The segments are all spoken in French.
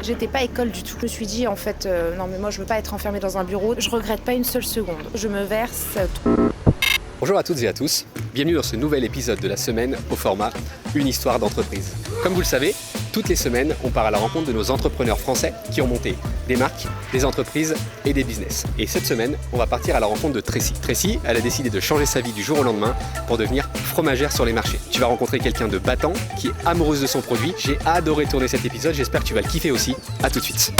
J'étais pas école du tout. Je me suis dit en fait, non mais moi je veux pas être enfermée dans un bureau. Je regrette pas une seule seconde. Je me verse tout. Bonjour à toutes et à tous, bienvenue dans ce nouvel épisode de la semaine au format Une histoire d'entreprise. Comme vous le savez, toutes les semaines, on part à la rencontre de nos entrepreneurs français qui ont monté des marques, des entreprises et des business. Et cette semaine, on va partir à la rencontre de Tracy. Tracy, elle a décidé de changer sa vie du jour au lendemain pour devenir fromagère sur les marchés. Tu vas rencontrer quelqu'un de battant qui est amoureuse de son produit. J'ai adoré tourner cet épisode, j'espère que tu vas le kiffer aussi. À tout de suite.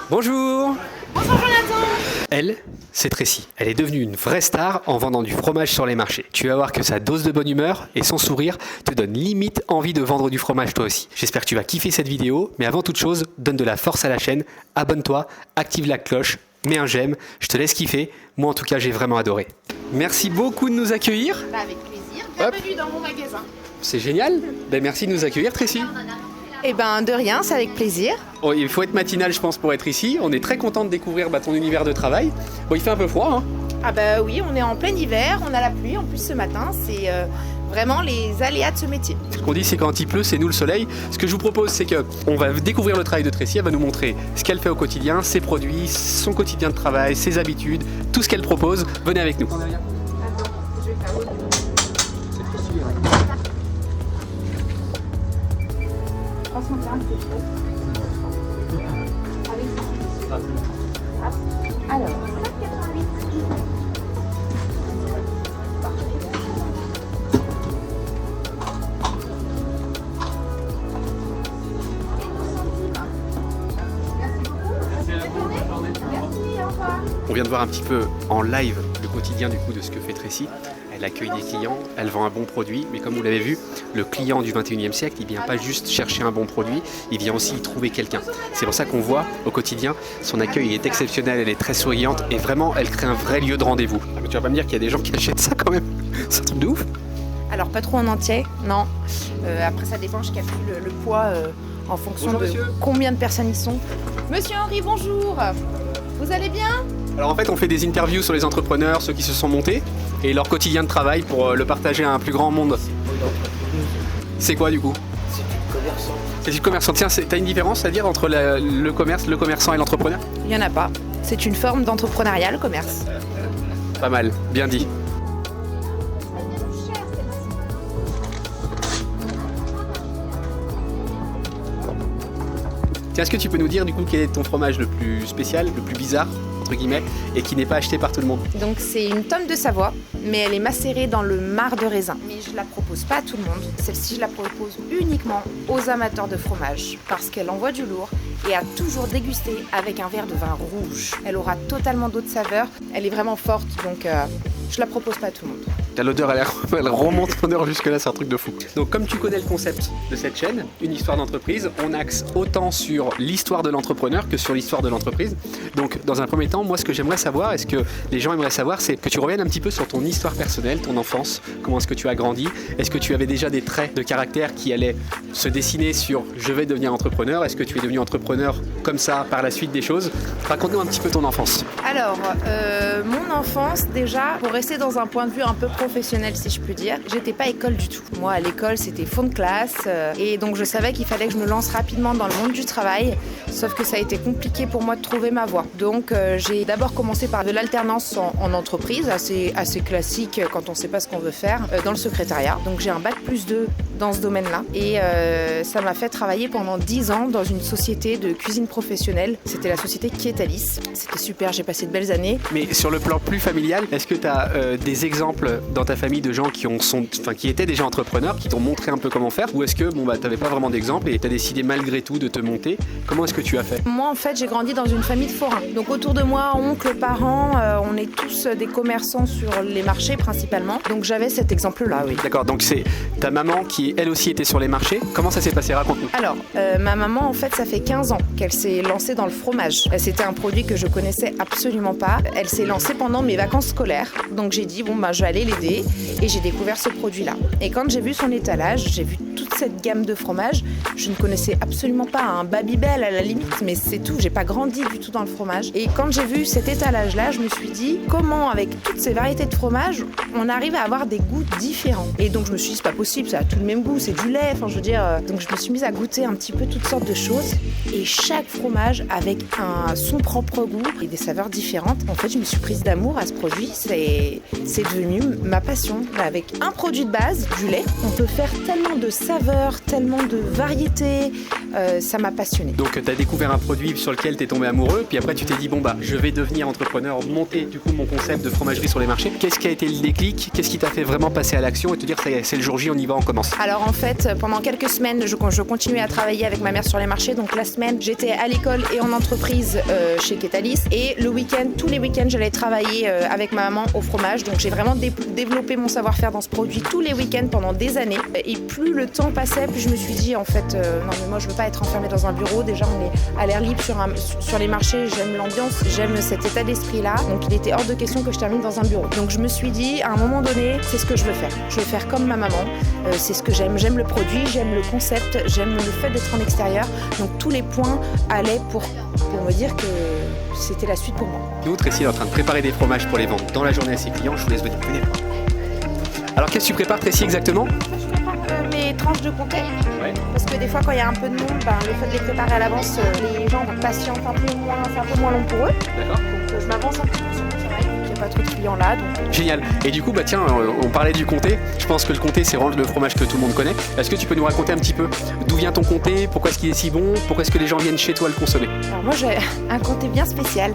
Bonjour. Bonjour Jonathan. Elle, c'est Tracy. Elle est devenue une vraie star en vendant du fromage sur les marchés. Tu vas voir que sa dose de bonne humeur et son sourire te donnent limite envie de vendre du fromage toi aussi. J'espère que tu vas kiffer cette vidéo, mais avant toute chose, donne de la force à la chaîne, abonne-toi, active la cloche, mets un j'aime, je te laisse kiffer. Moi en tout cas, j'ai vraiment adoré. Merci beaucoup de nous accueillir. Avec plaisir, bienvenue dans mon magasin. C'est génial. Merci de nous accueillir Tracy. Eh ben de rien, c'est avec plaisir. Oh, il faut être matinal je pense pour être ici. On est très content de découvrir ton univers de travail. Bon, il fait un peu froid hein. Ah bah oui, on est en plein hiver, on a la pluie en plus ce matin, c'est vraiment les aléas de ce métier. Ce qu'on dit c'est quand il pleut, c'est nous le soleil. Ce que je vous propose c'est qu'on va découvrir le travail de Tracy, elle va nous montrer ce qu'elle fait au quotidien, ses produits, son quotidien de travail, ses habitudes, tout ce qu'elle propose. Venez avec nous. Alors, on vient de voir un petit peu en live le quotidien du coup de ce que fait Tracy. Elle accueille des clients, elle vend un bon produit, mais comme vous l'avez vu, le client du 21e siècle, il vient pas juste chercher un bon produit, il vient aussi y trouver quelqu'un. C'est pour ça qu'on voit au quotidien, son accueil est exceptionnel, elle est très souriante et vraiment, elle crée un vrai lieu de rendez-vous. Ah, mais tu vas pas me dire qu'il y a des gens qui achètent ça quand même. C'est un truc de ouf. alors pas trop en entier, non. Après ça dépend, je calcule le poids en fonction Bonjour, de monsieur. combien de personnes ils sont. Monsieur Henri, bonjour. Vous allez bien? Alors en fait, on fait des interviews sur les entrepreneurs, ceux qui se sont montés, et leur quotidien de travail pour le partager à un plus grand monde. C'est quoi du coup? C'est du commerçant. C'est du commerçant. Tiens, t'as une différence à dire entre le commerçant et l'entrepreneur? Il n'y en a pas. C'est une forme d'entrepreneuriat, le commerce. Pas mal, bien dit. Tiens, est-ce que tu peux nous dire du coup quel est ton fromage le plus spécial, le plus bizarre, entre guillemets, et qui n'est pas acheté par tout le monde? Donc c'est une tome de Savoie, mais elle est macérée dans le marc de raisin. Mais je la propose pas à tout le monde. Celle-ci, je la propose uniquement aux amateurs de fromage, parce qu'elle envoie du lourd et a toujours dégusté avec un verre de vin rouge. Elle aura totalement d'autres saveurs. Elle est vraiment forte, donc je la propose pas à tout le monde. L'odeur, elle remonte l'odeur jusque là, c'est un truc de fou. Donc comme tu connais le concept de cette chaîne, une histoire d'entreprise, on axe autant sur l'histoire de l'entrepreneur que sur l'histoire de l'entreprise. Donc dans un premier temps, moi ce que j'aimerais savoir, est-ce que les gens aimeraient savoir, c'est que tu reviennes un petit peu sur ton histoire personnelle, ton enfance, comment est-ce que tu as grandi, est-ce que tu avais déjà des traits de caractère qui allaient se dessiner sur je vais devenir entrepreneur, est-ce que tu es devenu entrepreneur comme ça par la suite des choses? Raconte-nous un petit peu ton enfance. Alors, mon enfance, déjà, pour rester dans un point de vue un peu professionnel, si je puis dire, j'étais pas école du tout. Moi, à l'école, c'était fond de classe, et donc je savais qu'il fallait que je me lance rapidement dans le monde du travail, sauf que ça a été compliqué pour moi de trouver ma voie. Donc, j'ai d'abord commencé par de l'alternance en entreprise, assez classique quand on sait pas ce qu'on veut faire, dans le secrétariat. Donc, j'ai un bac+2 dans ce domaine-là, et ça m'a fait travailler pendant 10 ans dans une société de cuisine professionnelle. C'était la société Kietalis. C'était super, j'ai passé de belles années. Mais sur le plan plus familial, est-ce que tu as des exemples dans ta famille de gens qui étaient déjà entrepreneurs, qui t'ont montré un peu comment faire? Ou est-ce que t'avais pas vraiment d'exemple et tu as décidé malgré tout de te monter? Comment est-ce que tu as fait? Moi, en fait, j'ai grandi dans une famille de forains. Donc autour de moi, oncles, parents, on est tous des commerçants sur les marchés principalement. Donc j'avais cet exemple-là, oui. D'accord, donc c'est ta maman qui, elle aussi, était sur les marchés. Comment ça s'est passé? Raconte-nous. Alors, ma maman, en fait, ça fait 15 ans qu'elle s'est lancée dans le fromage. C'était un produit que je connaissais absolument pas. Elle s'est lancée pendant mes vacances scolaires. Donc j'ai dit, je vais aller l'aider. Et j'ai découvert ce produit-là. Et quand j'ai vu son étalage, j'ai vu toutes ces cette gamme de fromages. Je ne connaissais absolument pas un Babybel à la limite, mais c'est tout. J'ai pas grandi du tout dans le fromage. Et quand j'ai vu cet étalage-là, je me suis dit comment, avec toutes ces variétés de fromages, on arrive à avoir des goûts différents. Et donc je me suis dit c'est pas possible, ça a tout le même goût, c'est du lait. Enfin, je veux dire. Donc je me suis mise à goûter un petit peu toutes sortes de choses. Et chaque fromage avec son propre goût et des saveurs différentes. En fait, je me suis prise d'amour à ce produit. C'est devenu ma passion. Avec un produit de base, du lait, on peut faire tellement de saveurs, tellement de variétés. Ça m'a passionnée. Donc tu as découvert un produit sur lequel tu es tombé amoureux, puis après tu t'es dit bon bah je vais devenir entrepreneur, monter du coup mon concept de fromagerie sur les marchés. Qu'est-ce qui a été le déclic? Qu'est-ce qui t'a fait vraiment passer à l'action et te dire c'est le jour J, on y va, on commence? Alors en fait, pendant quelques semaines, je continuais à travailler avec ma mère sur les marchés. Donc la semaine, j'étais à l'école et en entreprise chez Ketalis. Et le week-end, tous les week-ends, j'allais travailler avec ma maman au fromage. Donc j'ai vraiment développé mon savoir-faire dans ce produit tous les week-ends pendant des années. Et plus le temps passait, plus je me suis dit en fait, non mais moi je veux pas être enfermée dans un bureau. Déjà on est à l'air libre sur les marchés, j'aime l'ambiance, j'aime cet état d'esprit-là. Donc il était hors de question que je termine dans un bureau. Donc je me suis dit à un moment donné, c'est ce que je veux faire. Je veux faire comme ma maman. C'est ce que j'aime. J'aime le produit, j'aime le concept, j'aime le fait d'être en extérieur. Donc tous les points allaient pour me dire que c'était la suite pour moi. Nous, Tracy est en train de préparer des fromages pour les vendre dans la journée à ses clients. Je vous laisse venir. Venez. Alors qu'est-ce que tu prépares, Tracy, exactement? Je prépare mes tranches de comté. Ouais. Parce que des fois, quand il y a un peu de monde, le fait de les préparer à l'avance, les gens patientent un peu moins long pour eux. D'accord. Donc je m'avance un peu sur mon travail. Il n'y a pas trop de clients là. Donc... Génial. Et du coup, tiens, on parlait du comté. Je pense que le comté, c'est vraiment le fromage que tout le monde connaît. Est-ce que tu peux nous raconter un petit peu d'où vient ton comté? Pourquoi est-ce qu'il est si bon? Pourquoi est-ce que les gens viennent chez toi le consommer? Alors moi, j'ai un comté bien spécial.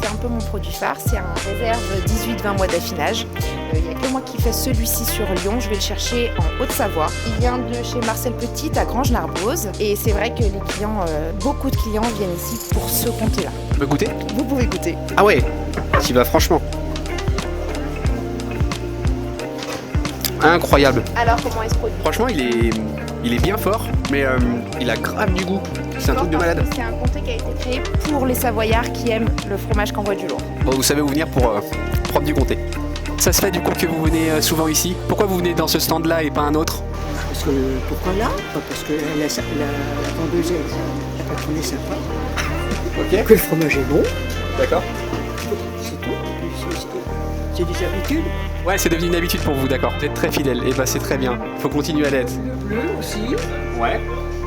C'est un peu mon produit phare, c'est un réserve 18-20 mois d'affinage. Il n'y a que moi qui fais celui-ci sur Lyon, je vais le chercher en Haute-Savoie. Il vient de chez Marcel Petit à Grange-Narboz et c'est vrai que les clients, beaucoup de clients viennent ici pour ce comté-là. On peut goûter? Vous pouvez goûter. Ah ouais, t'y vas franchement. Incroyable. Alors comment il se produit? Franchement, il est bien fort, mais il a grave du goût. C'est un truc de malade. C'est un comté qui a été créé pour les Savoyards qui aiment le fromage qui envoie du lourd. Bon, vous savez où venir pour prendre du comté. Ça se fait du coup que vous venez souvent ici. Pourquoi vous venez dans ce stand-là et pas un autre? Parce que pourquoi là? Parce que la vendeuse, la patronne est sympa. Ok. Que le fromage est bon. D'accord. C'est tout. C'est des habitudes. Ouais, c'est devenu une habitude pour vous, d'accord. Vous êtes très fidèle. Et bah c'est très bien. Faut continuer à l'être. Le bleu aussi. Ouais.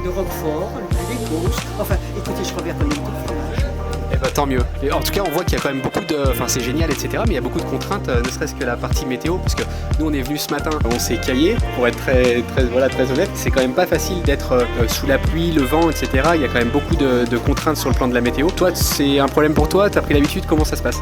Le roquefort, le bleu d'Écosse. Enfin, écoutez, je reviens comme beaucoup de fromage. Eh bah tant mieux. Et en tout cas, on voit qu'il y a quand même beaucoup de... Enfin, c'est génial, etc. Mais il y a beaucoup de contraintes, ne serait-ce que la partie météo. Parce que nous, on est venus ce matin, on s'est caillé. Pour être très honnête, c'est quand même pas facile d'être sous la pluie, le vent, etc. Il y a quand même beaucoup de contraintes sur le plan de la météo. Toi, c'est un problème pour toi? T'as pris l'habitude? Comment ça se passe?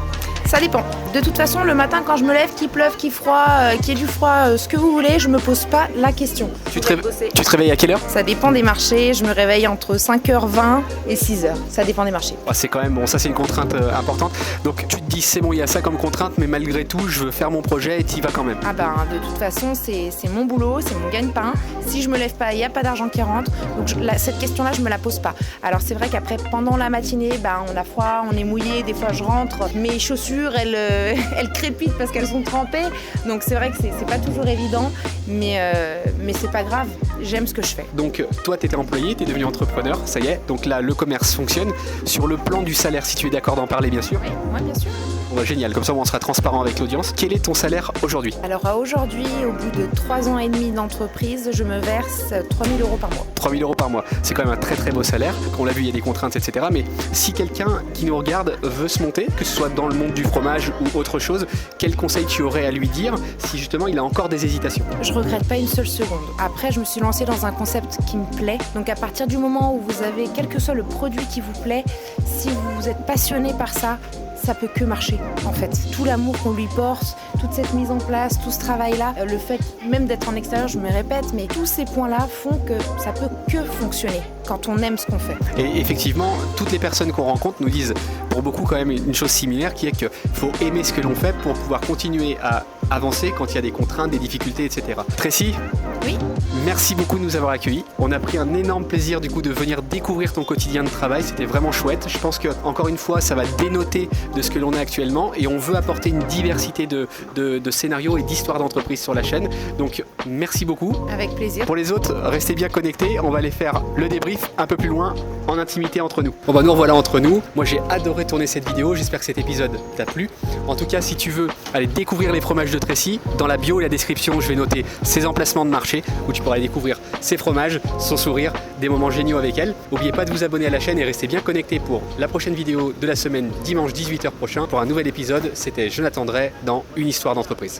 Ça dépend. De toute façon, le matin, quand je me lève, qu'il pleuve, qu'il froid, qu'il y ait du froid, ce que vous voulez, je me pose pas la question. Tu te réveilles à quelle heure? Ça dépend des marchés. Je me réveille entre 5h20 et 6h. Ça dépend des marchés. C'est quand même bon, ça c'est une contrainte importante. Donc tu te dis c'est bon, il y a ça comme contrainte, mais malgré tout, je veux faire mon projet et t'y vas quand même. Ah ben, de toute façon, c'est mon boulot, c'est mon gagne-pain. Si je me lève pas, il n'y a pas d'argent qui rentre. Donc cette question-là, je me la pose pas. Alors c'est vrai qu'après, pendant la matinée, on a froid, on est mouillé. Des fois, je rentre, mes chaussures, elles crépitent parce qu'elles sont trempées. Donc c'est vrai que c'est pas toujours évident, mais c'est pas grave. J'aime ce que je fais. Donc toi, t'étais employé, t'es devenu entrepreneur, ça y est. Donc là, le commerce fonctionne. Sur le plan du salaire, si tu es d'accord d'en parler, bien sûr. Oui, moi, bien sûr. Bon, génial, comme ça on sera transparent avec l'audience. Quel est ton salaire aujourd'hui? Alors aujourd'hui, au bout de 3 ans et demi d'entreprise, je me verse 3 000 € par mois. 3 000 € par mois, c'est quand même un très très beau salaire. Comme on l'a vu, il y a des contraintes, etc. Mais si quelqu'un qui nous regarde veut se monter, que ce soit dans le monde du fromage ou autre chose, quel conseil tu aurais à lui dire si justement il a encore des hésitations? Je regrette pas une seule seconde. Après, je me suis lancée dans un concept qui me plaît. Donc à partir du moment où vous avez, quel que soit le produit qui vous plaît, si vous êtes passionné par ça, ça peut que marcher en fait. Tout l'amour qu'on lui porte, toute cette mise en place, tout ce travail-là, le fait même d'être en extérieur, je me répète, mais tous ces points-là font que ça peut que fonctionner quand on aime ce qu'on fait. Et effectivement, toutes les personnes qu'on rencontre nous disent pour beaucoup quand même une chose similaire qui est qu'il faut aimer ce que l'on fait pour pouvoir continuer à avancer quand il y a des contraintes, des difficultés, etc. Tracy ? Oui. Merci beaucoup de nous avoir accueillis. On a pris un énorme plaisir du coup de venir découvrir ton quotidien de travail. C'était vraiment chouette. Je pense que encore une fois, ça va dénoter de ce que l'on a actuellement et on veut apporter une diversité de scénarios et d'histoires d'entreprise sur la chaîne. Donc merci beaucoup. Avec plaisir. Pour les autres, restez bien connectés. On va aller faire le débrief un peu plus loin en intimité entre nous. Bon bah nous revoilà entre nous. Moi j'ai adoré tourner cette vidéo. J'espère que cet épisode t'a plu. En tout cas, si tu veux aller découvrir les fromages de Tracy, dans la bio et la description, je vais noter ses emplacements de marché où tu pourras aller découvrir ses fromages, son sourire, des moments géniaux avec elle. N'oubliez pas de vous abonner à la chaîne et restez bien connectés pour la prochaine vidéo de la semaine, dimanche 18h prochain, pour un nouvel épisode. C'était Jonathan Drey dans Une histoire d'entreprise.